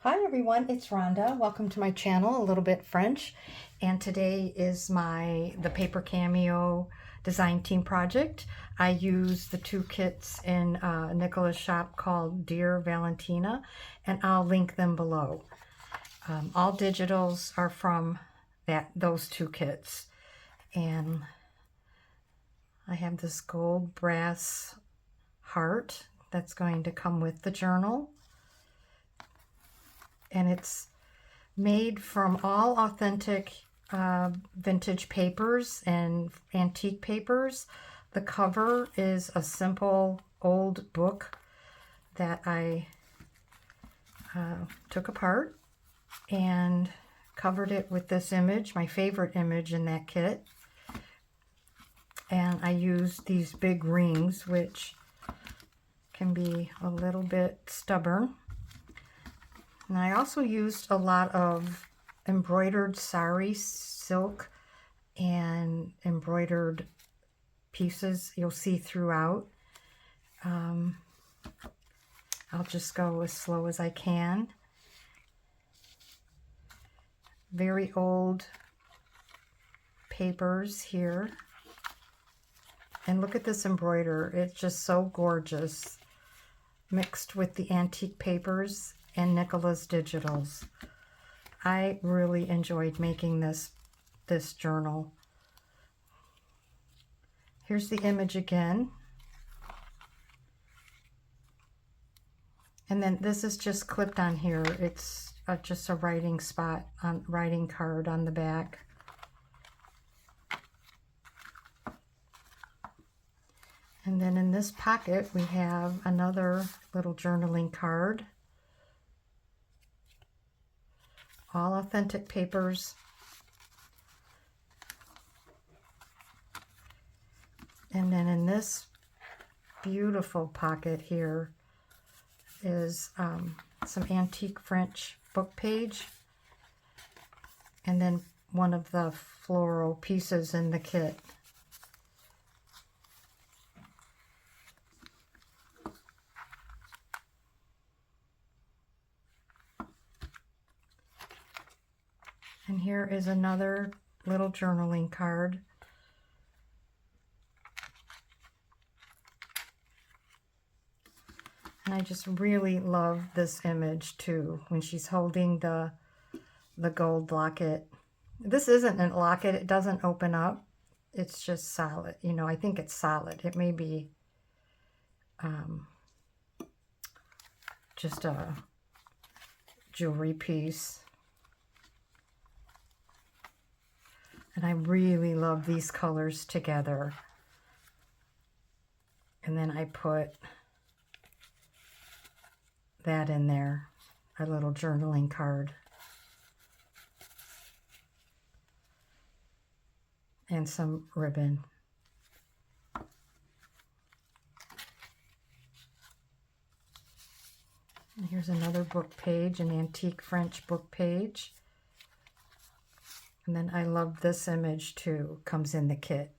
Hi everyone, it's Rhonda. Welcome to my channel, A Little Bit French. And today is the paper Cameo design team project. I use the two kits in Nicola's shop called Dear Valentina, and I'll link them below. All digitals are from those two kits. And I have this gold brass heart that's going to come with the journal. And it's made from all authentic vintage papers and antique papers. The cover is a simple old book that I took apart and covered it with this image, my favorite image in that kit. And I used these big rings, which can be a little bit stubborn. And I also used a lot of embroidered sari silk and embroidered pieces you'll see throughout. I'll just go as slow as I can. Very old papers here. And look at this embroider. It's just so gorgeous, mixed with the antique papers and Nicola's digitals. I really enjoyed making this journal. Here's the image again. And then this is just clipped on here. It's just a writing card on the back. And then in this pocket we have another little journaling card. All authentic papers. And then in this beautiful pocket here is some antique French book page, and then one of the floral pieces in the kit. And here is another little journaling card. And I just really love this image too, when she's holding the gold locket. This isn't a locket, it doesn't open up. It's just solid. You know, I think it's solid. It may be just a jewelry piece. And I really love these colors together. And then I put that in there, a little journaling card. And some ribbon. And here's another book page, an antique French book page. And then I love this image too, comes in the kit.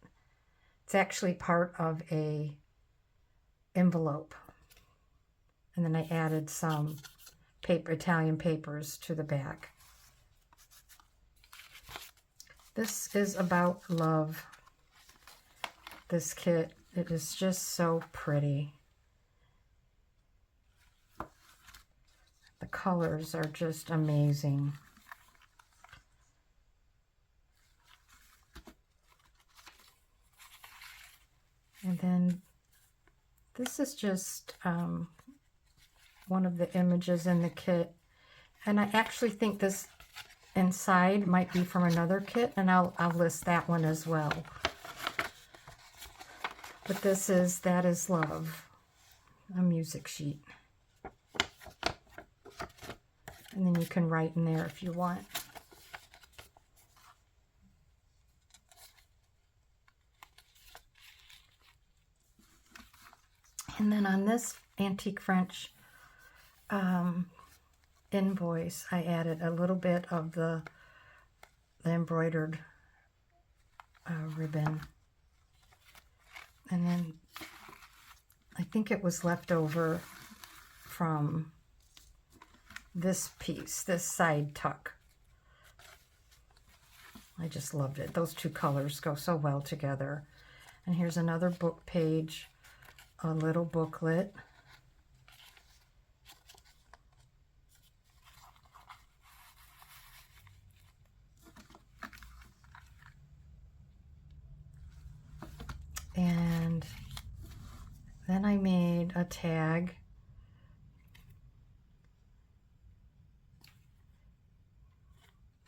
It's actually part of a envelope. And then I added some Italian papers to the back. This is about love. This kit, it is just so pretty. The colors are just amazing. And then this is just one of the images in the kit. And I actually think this inside might be from another kit, and I'll list that one as well. But That Is Love, a music sheet. And then you can write in there if you want. And then on this antique French invoice, I added a little bit of the embroidered ribbon. And then I think it was left over from this piece, this side tuck. I just loved it. Those two colors go so well together. And here's another book page, a little booklet. And then I made a tag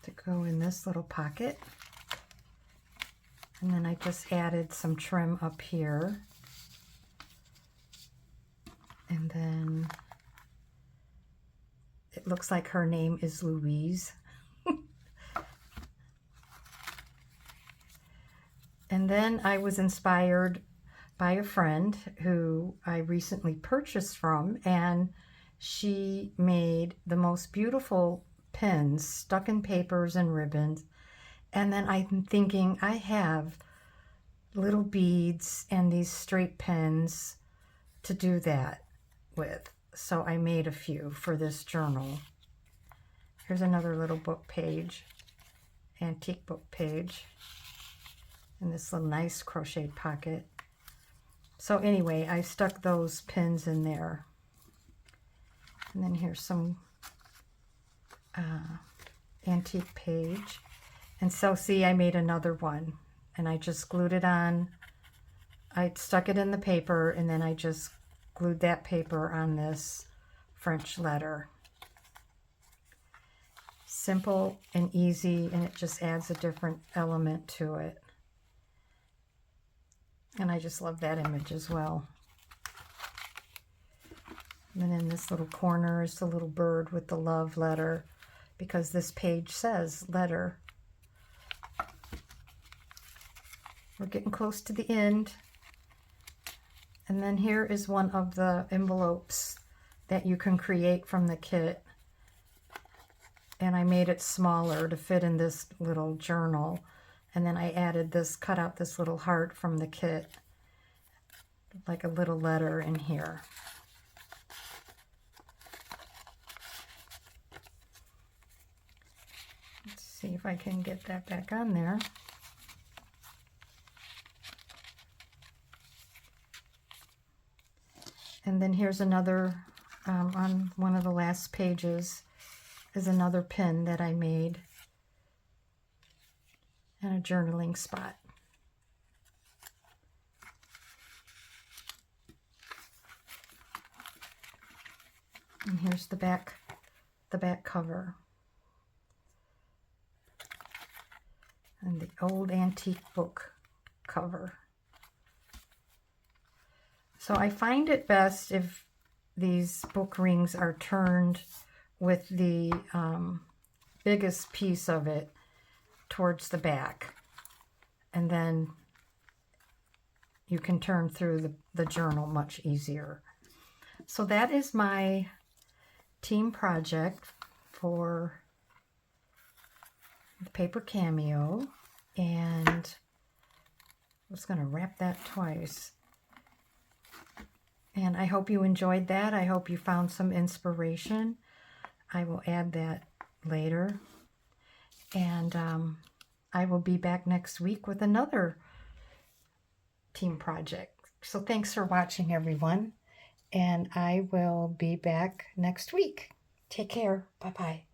to go in this little pocket. And then I just added some trim up here. And then it looks like her name is Louise. And then I was inspired by a friend who I recently purchased from, and she made the most beautiful pins stuck in papers and ribbons. And then I'm thinking, I have little beads and these straight pins to do that with. So I made a few for this journal. Here's another little book page, antique book page, in this little nice crocheted pocket. So anyway, I stuck those pins in there. And then here's some antique page. And so see, I made another one, and I just glued it on. I stuck it in the paper, and then I just glued that paper on this French letter. Simple and easy, and it just adds a different element to it. And I just love that image as well. And then in this little corner is the little bird with the love letter, because this page says letter. We're getting close to the end. And then here is one of the envelopes that you can create from the kit. And I made it smaller to fit in this little journal. And then I added this, cut out this little heart from the kit, like a little letter in here. Let's see if I can get that back on there. And then here's another, on one of the last pages, is another pin that I made. And a journaling spot. And here's the back cover. And the old antique book cover. So I find it best if these book rings are turned with the biggest piece of it towards the back, and then you can turn through the journal much easier. So that is my team project for the paper Cameo, and I'm just going to wrap that twice. And I hope you enjoyed that. I hope you found some inspiration. I will add that later. And I will be back next week with another team project. So thanks for watching, everyone. And I will be back next week. Take care. Bye-bye.